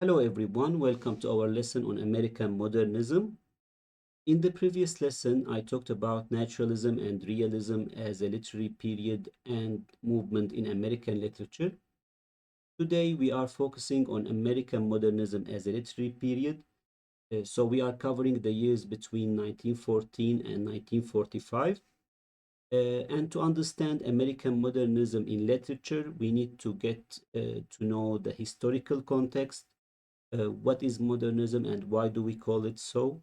Hello everyone, welcome to our lesson on American modernism. In the previous lesson, I talked about naturalism and realism as a literary period and movement in American literature. Today, we are focusing on American modernism as a literary period. So we are covering the years between 1914 and 1945. And to understand American modernism in literature, we need to get to know the historical context. What is modernism and why do we call it so?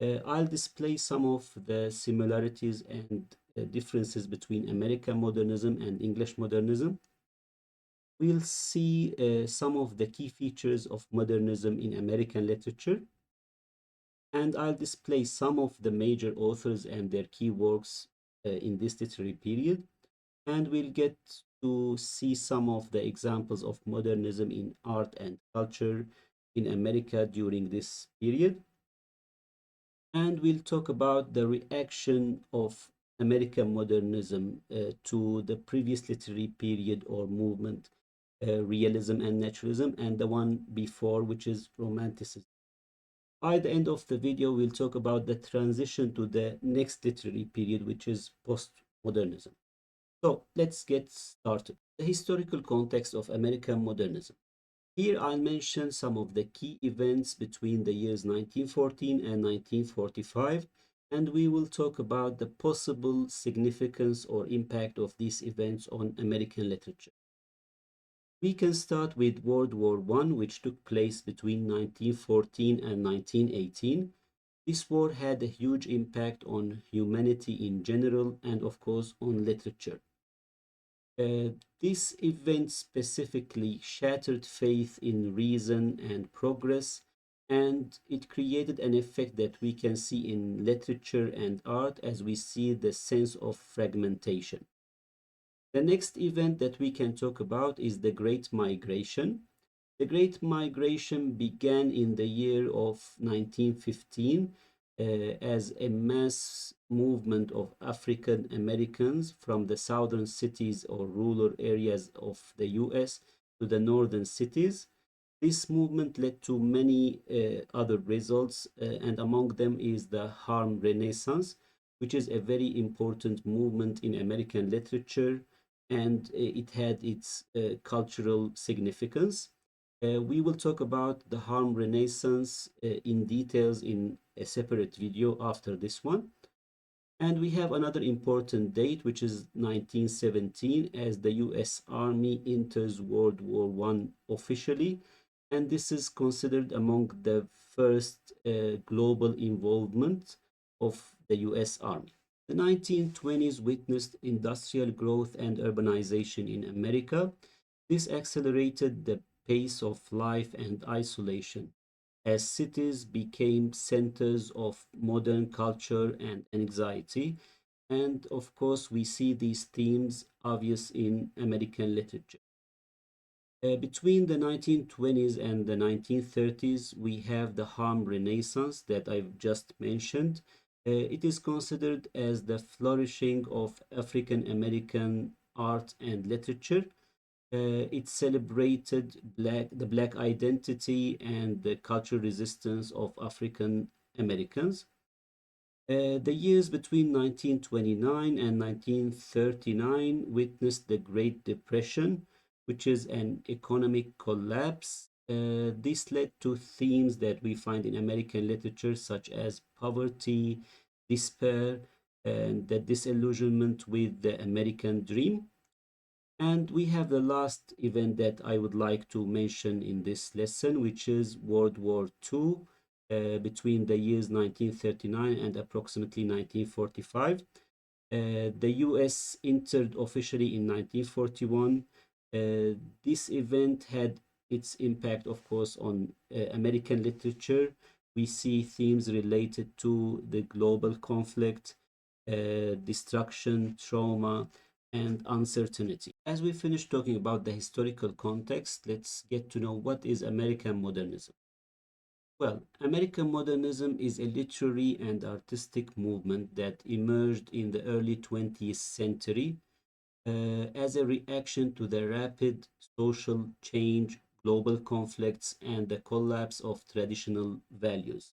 I'll display some of the similarities and differences between American modernism and English modernism. We'll see some of the key features of modernism in American literature, and I'll display some of the major authors and their key works in this literary period, and we'll get to see some of the examples of modernism in art and culture in America during this period. And we'll talk about the reaction of American modernism to the previous literary period or movement, realism and naturalism, and the one before, which is romanticism. By the end of the video, we'll talk about the transition to the next literary period, which is postmodernism. So let's get started. The historical context of American modernism. Here I'll mention some of the key events between the years 1914 and 1945, and we will talk about the possible significance or impact of these events on American literature. We can start with World War I, which took place between 1914 and 1918. This war had a huge impact on humanity in general and, of course, on literature. This event specifically shattered faith in reason and progress, and it created an effect that we can see in literature and art as we see the sense of fragmentation. The next event that we can talk about is the Great Migration. The Great Migration began in the year of 1915 as a mass movement of African Americans from the southern cities or rural areas of the US to the northern cities. This movement led to many other results, and among them is the Harlem Renaissance, which is a very important movement in American literature, and it had its cultural significance. We will talk about the Harlem Renaissance in details in a separate video after this one. And we have another important date, which is 1917, as the US Army enters World War I officially. And this is considered among the first global involvement of the US Army. The 1920s witnessed industrial growth and urbanization in America. This accelerated the pace of life and isolation as cities became centers of modern culture and anxiety. And of course, we see these themes obvious in American literature. Between the 1920s and the 1930s, we have the Harlem Renaissance that I've just mentioned. It is considered as the flourishing of African American art and literature. It celebrated the black identity and the cultural resistance of African Americans. The years between 1929 and 1939 witnessed the Great Depression, which is an economic collapse. This led to themes that we find in American literature, such as poverty, despair, and the disillusionment with the American dream. And we have the last event that I would like to mention in this lesson, which is World War II between the years 1939 and approximately 1945. The US entered officially in 1941. This event had its impact, of course, on American literature. We see themes related to the global conflict, destruction, trauma, and uncertainty. As we finish talking about the historical context, let's get to know what is American modernism. Well, American modernism is a literary and artistic movement that emerged in the early 20th century as a reaction to the rapid social change global conflicts, and the collapse of traditional values.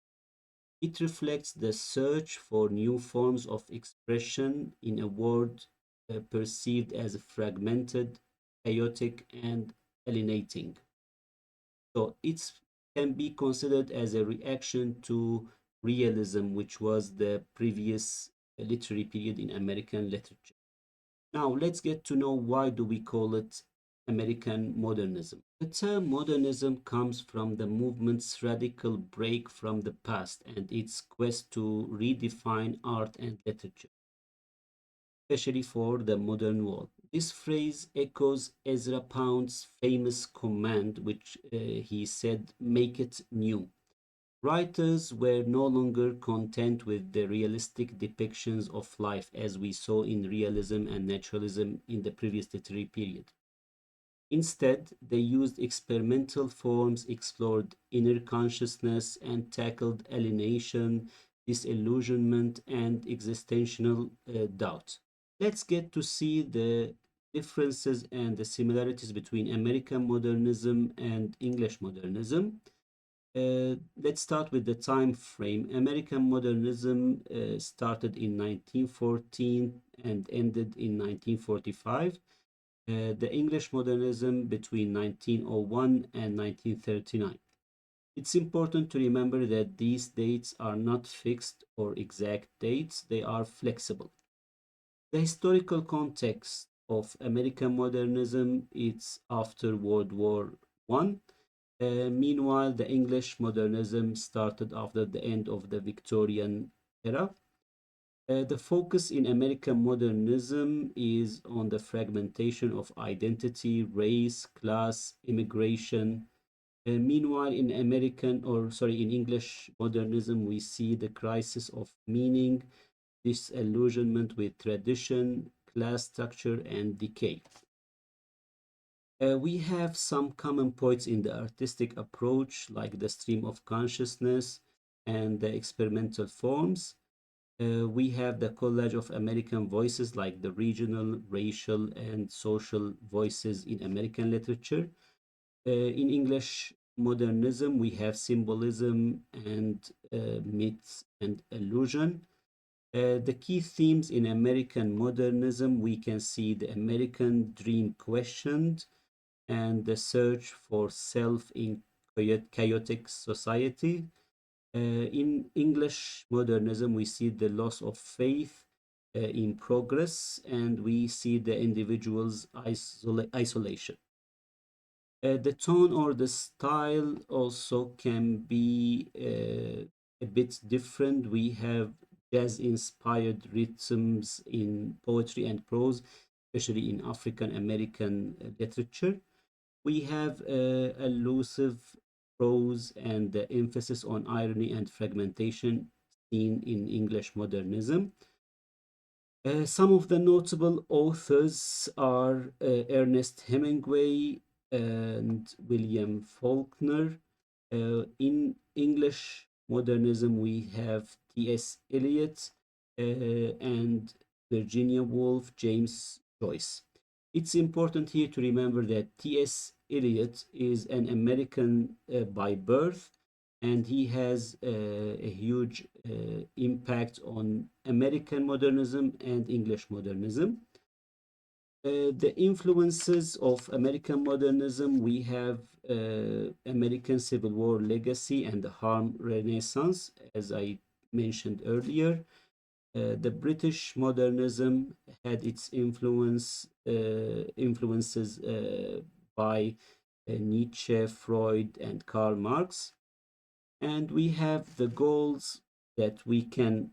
It reflects the search for new forms of expression in a world perceived as fragmented, chaotic, and alienating. So it can be considered as a reaction to realism, which was the previous literary period in American literature. Now let's get to know why do we call it American modernism. The term modernism comes from the movement's radical break from the past and its quest to redefine art and literature, especially for the modern world. This phrase echoes Ezra Pound's famous command, which he said, make it new. Writers were no longer content with the realistic depictions of life as we saw in realism and naturalism in the previous literary period. Instead, they used experimental forms, explored inner consciousness, and tackled alienation, disillusionment, and existential doubt. Let's get to see the differences and the similarities between American modernism and English modernism. Let's start with the time frame. American modernism started in 1914 and ended in 1945. The English modernism between 1901 and 1939. It's important to remember that these dates are not fixed or exact dates, they are flexible. The historical context of American modernism is after World War I. Meanwhile, the English modernism started after the end of the Victorian era. The focus in American modernism is on the fragmentation of identity, race, class, immigration. Meanwhile, in English modernism, we see the crisis of meaning, disillusionment with tradition, class structure, and decay. We have some common points in the artistic approach, like the stream of consciousness and the experimental forms. We have the collage of American voices, like the regional, racial, and social voices in American literature. In English modernism, we have symbolism and myths and illusion. The key themes in American modernism, we can see the American dream questioned and the search for self in chaotic society. In English modernism, we see the loss of faith in progress and we see the individual's isolation. The tone or the style also can be a bit different. We have jazz inspired rhythms in poetry and prose, especially in African American literature. We have elusive prose and the emphasis on irony and fragmentation seen in English modernism. Some of the notable authors are Ernest Hemingway and William Faulkner. In English modernism, we have T.S. Eliot and Virginia Woolf, James Joyce. It's important here to remember that T.S. Eliot is an American by birth, and he has a huge impact on American modernism and English modernism. The influences of American modernism, we have American Civil War legacy and the Harlem Renaissance, as I mentioned earlier. The British modernism had its influences by Nietzsche, Freud, and Karl Marx. And we have the goals that we can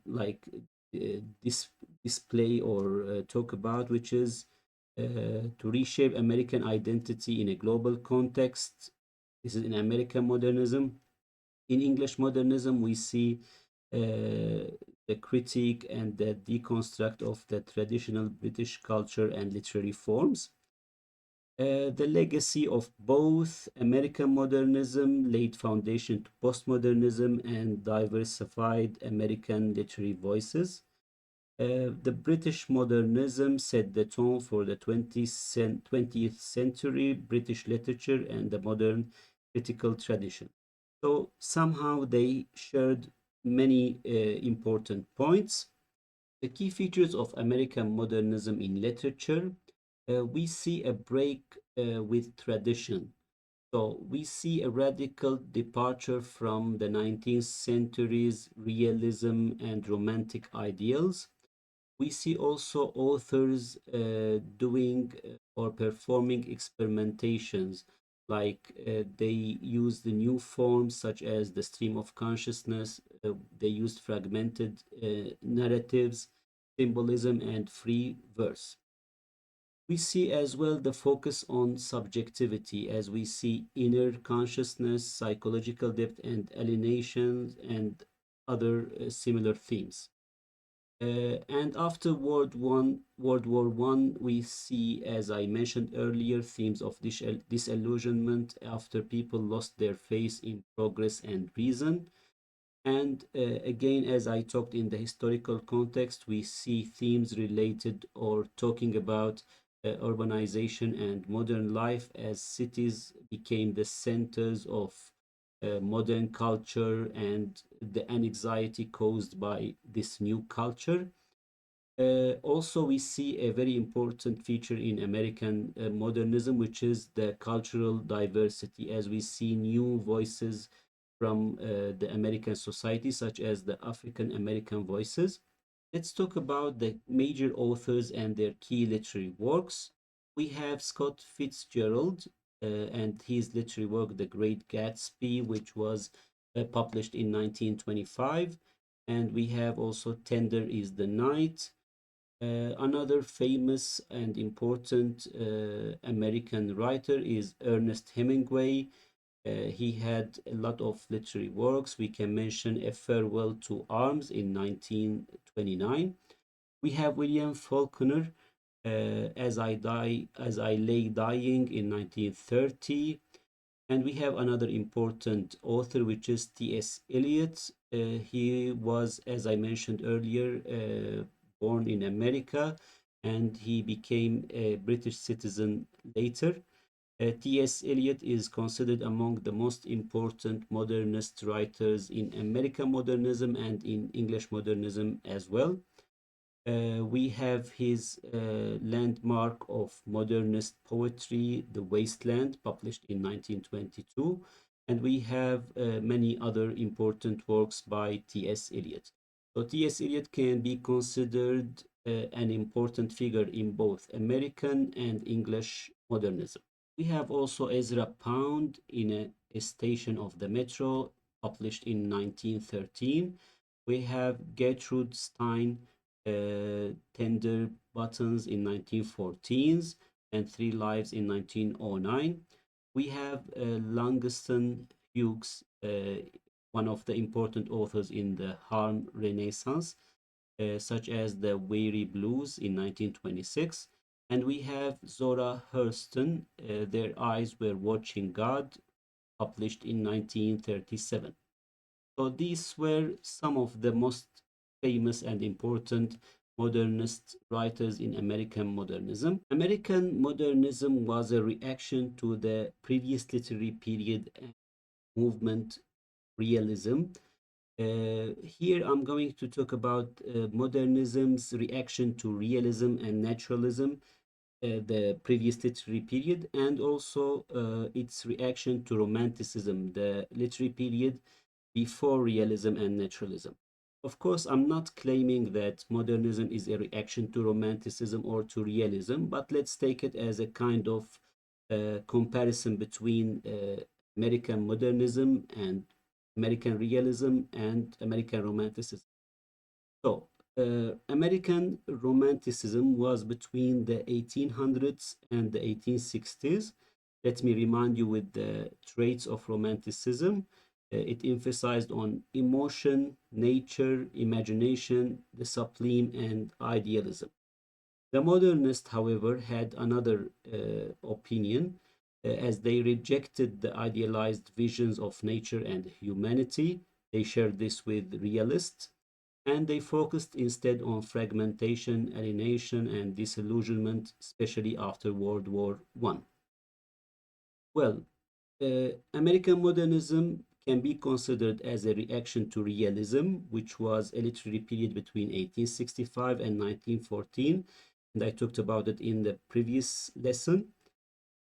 display or talk about, which is to reshape American identity in a global context. This is in American modernism. In English modernism, we see the critique and the deconstruct of the traditional British culture and literary forms. The legacy of both American modernism laid foundation to postmodernism and diversified American literary voices. The British modernism set the tone for the 20th century British literature and the modern critical tradition. So somehow they shared many important points. The key features of American modernism in literature, we see a break with tradition. So we see a radical departure from the 19th century's realism and romantic ideals. We see also authors doing or performing experimentations, like they use the new forms such as the stream of consciousness, they used fragmented narratives, symbolism, and free verse. We see as well the focus on subjectivity, as we see inner consciousness, psychological depth, and alienation, and other similar themes. And after World War One, we see, as I mentioned earlier, themes of disillusionment after people lost their faith in progress and reason. And again, as I talked in the historical context, we see themes related or talking about urbanization and modern life as cities became the centers of modern culture and the anxiety caused by this new culture. Also, we see a very important feature in American modernism, which is the cultural diversity, as we see new voices from the American society, such as the African American voices. Let's talk about the major authors and their key literary works. We have Scott Fitzgerald and his literary work, The Great Gatsby, which was published in 1925. And we have also Tender is the Night. Another famous and important American writer is Ernest Hemingway. He had a lot of literary works. We can mention A Farewell to Arms in 1929. We have William Faulkner, As I Lay Dying in 1930. And we have another important author, which is T.S. Eliot. He was, as I mentioned earlier, born in America, and he became a British citizen later. T.S. Eliot is considered among the most important modernist writers in American modernism and in English modernism as well. We have his landmark of modernist poetry, The Wasteland, published in 1922. And we have many other important works by T.S. Eliot. So T.S. Eliot can be considered an important figure in both American and English modernism. We have also Ezra Pound in a station of the Metro, published in 1913. We have Gertrude Stein, Tender Buttons in 1914 and Three Lives in 1909. We have Langston Hughes, one of the important authors in the Harlem Renaissance, such as the Weary Blues in 1926. And we have Zora Hurston, Their Eyes Were Watching God, published in 1937. So these were some of the most famous and important modernist writers in American modernism. American modernism was a reaction to the previous literary period and movement, realism. Here I'm going to talk about modernism's reaction to realism and naturalism, the previous literary period, and also its reaction to romanticism, the literary period before realism and naturalism. Of course, I'm not claiming that modernism is a reaction to romanticism or to realism, but let's take it as a kind of comparison between American modernism and American realism and American romanticism. So, American romanticism was between the 1800s and the 1860s. Let me remind you with the traits of romanticism. It emphasized on emotion, nature, imagination, the sublime, and idealism. The modernists, however, had another opinion, as they rejected the idealized visions of nature and humanity. They shared this with realists, and they focused instead on fragmentation, alienation, and disillusionment, especially after World War One. Well, American modernism can be considered as a reaction to realism, which was a literary period between 1865 and 1914, and I talked about it in the previous lesson.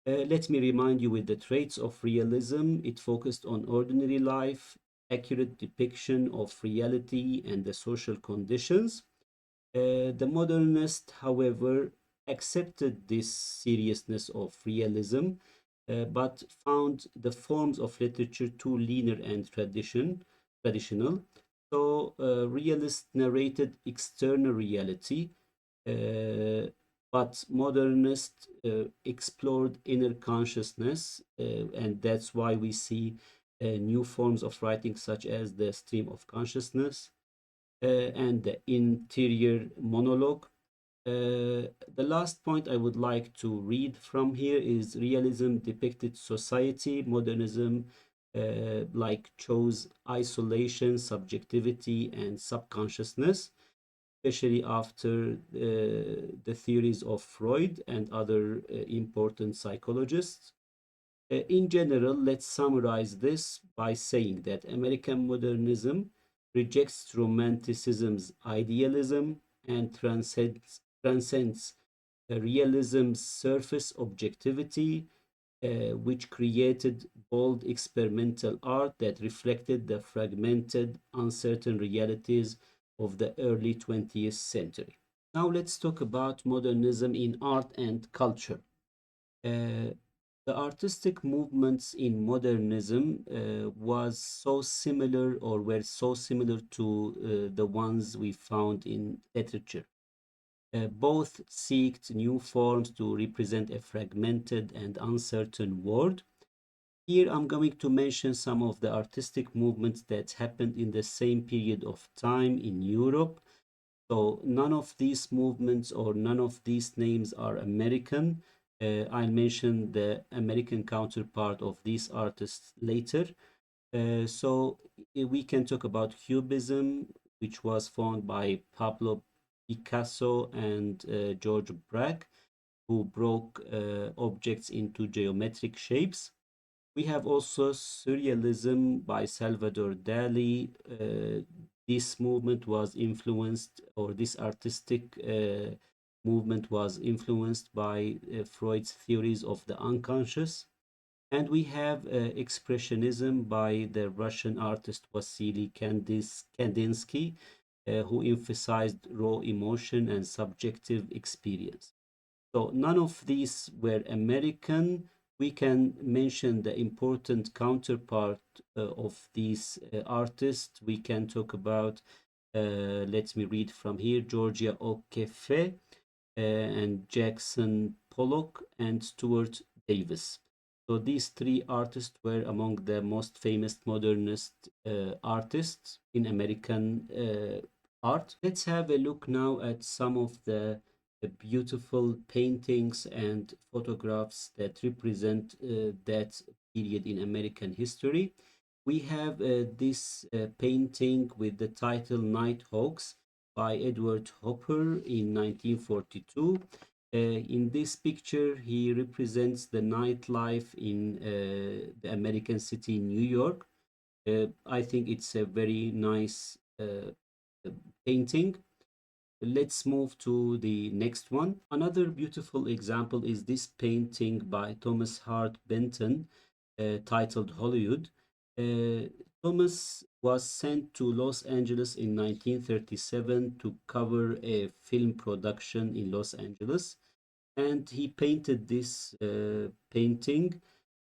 Let me remind you with the traits of realism. It focused on ordinary life, accurate depiction of reality and the social conditions. The modernists, however, accepted this seriousness of realism, but found the forms of literature too linear and traditional. So, realists narrated external reality, uh, but modernists explored inner consciousness, and that's why we see new forms of writing, such as the stream of consciousness and the interior monologue. The last point I would like to read from here is realism depicted society, modernism like chose isolation, subjectivity, and subconsciousness, especially after the theories of Freud and other important psychologists. In general, let's summarize this by saying that American modernism rejects Romanticism's idealism and transcends realism's surface objectivity, which created bold experimental art that reflected the fragmented, uncertain realities of the early 20th century. Now let's talk about modernism in art and culture. Uh, the artistic movements in modernism was so similar or were so similar to the ones we found in literature. Both seeked new forms to represent a fragmented and uncertain world. Here I'm going to mention some of the artistic movements that happened in the same period of time in Europe. So none of these movements or none of these names are American. I'll mention the American counterpart of these artists later. We can talk about Cubism, which was formed by Pablo Picasso and George Braque, who broke objects into geometric shapes. We have also Surrealism by Salvador Dali. This movement was influenced, or this artistic movement was influenced by Freud's theories of the unconscious. And we have Expressionism by the Russian artist Vasily Kandinsky, who emphasized raw emotion and subjective experience. So none of these were American. We can mention the important counterpart of these artists. We can talk about, let me read from here, Georgia O'Keeffe and Jackson Pollock and Stuart Davis. So these three artists were among the most famous modernist artists in American art. Let's have a look now at some of the beautiful paintings and photographs that represent that period in American history. We have this painting with the title Nighthawks by Edward Hopper in 1942. In this picture, he represents the nightlife in the American city, New York. I think it's a very nice painting. Let's move to the next one. Another beautiful example is this painting by Thomas Hart Benton titled Hollywood. Uh, Thomas was sent to Los Angeles in 1937 to cover a film production in Los Angeles, and he painted this painting,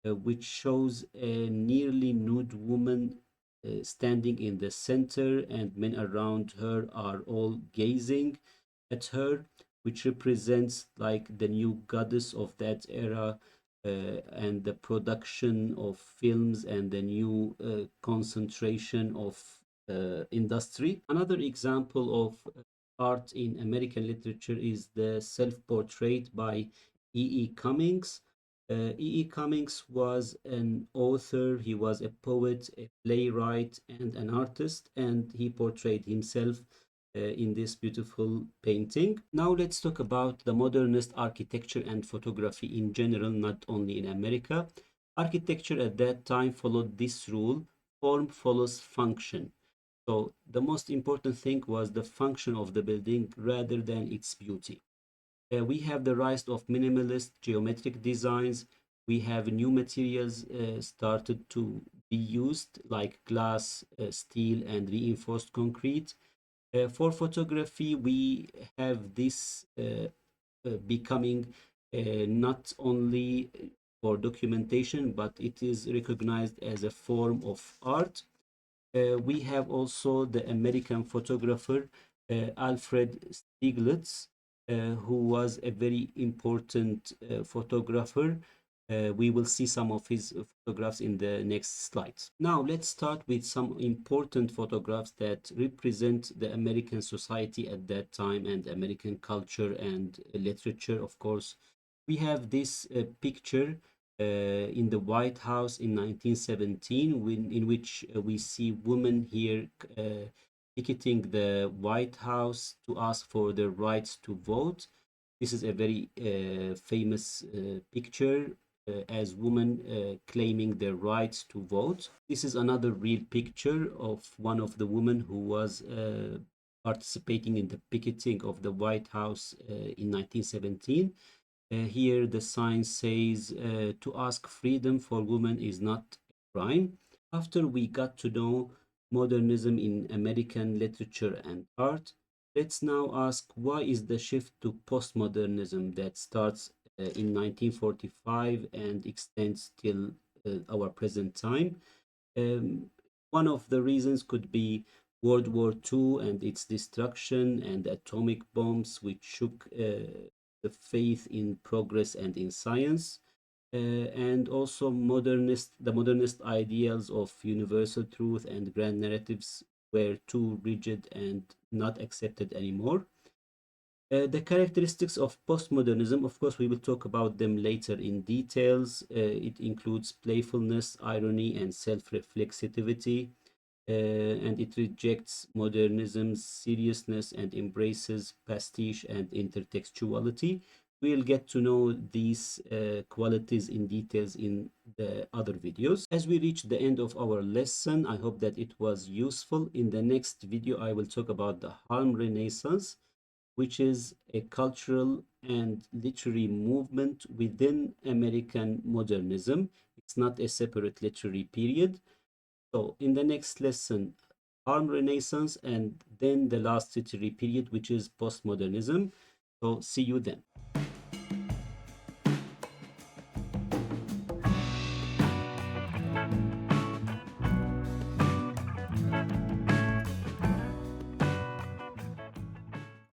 which shows a nearly nude woman standing in the center, and men around her are all gazing at her, which represents like the new goddess of that era, and the production of films and the new concentration of industry. Another example of art in American literature is the self portrait by E. E. Cummings. E. Cummings was an author, he was a poet, a playwright, and an artist, and he portrayed himself in this beautiful painting. Now let's talk about the modernist architecture and photography in general, not only in America. Architecture at that time followed this rule: form follows function. So the most important thing was the function of the building rather than its beauty. We have the rise of minimalist geometric designs. We have new materials started to be used, like glass, steel, and reinforced concrete. For photography, we have this becoming not only for documentation, but it is recognized as a form of art. We have also the American photographer Alfred Stieglitz, who was a very important photographer. We will see some of his photographs in the next slides. Now, let's start with some important photographs that represent the American society at that time and American culture and literature, of course. We have this picture in the White House in 1917, in which we see women here picketing the White House to ask for their rights to vote. This is a very famous picture as women claiming their rights to vote. This is another real picture of one of the women who was participating in the picketing of the White House in 1917. Here the sign says to ask freedom for women is not a crime. After we got to know modernism in American literature and art, let's now ask, why is the shift to postmodernism that starts in 1945 and extends till our present time? Um, One of the reasons could be World War II and its destruction and atomic bombs, which shook the faith in progress and in science. And also the modernist ideals of universal truth and grand narratives were too rigid and not accepted anymore. The characteristics of postmodernism, of course, we will talk about them later in details. It includes playfulness, irony, and self-reflexivity, and it rejects modernism's seriousness and embraces pastiche and intertextuality. We'll get to know these qualities in details in the other videos. As we reach the end of our lesson, I hope that it was useful. In the next video, I will talk about the Harlem Renaissance, which is a cultural and literary movement within American modernism. It's not a separate literary period. So in the next lesson, Harlem Renaissance and then the last literary period, which is postmodernism. So see you then.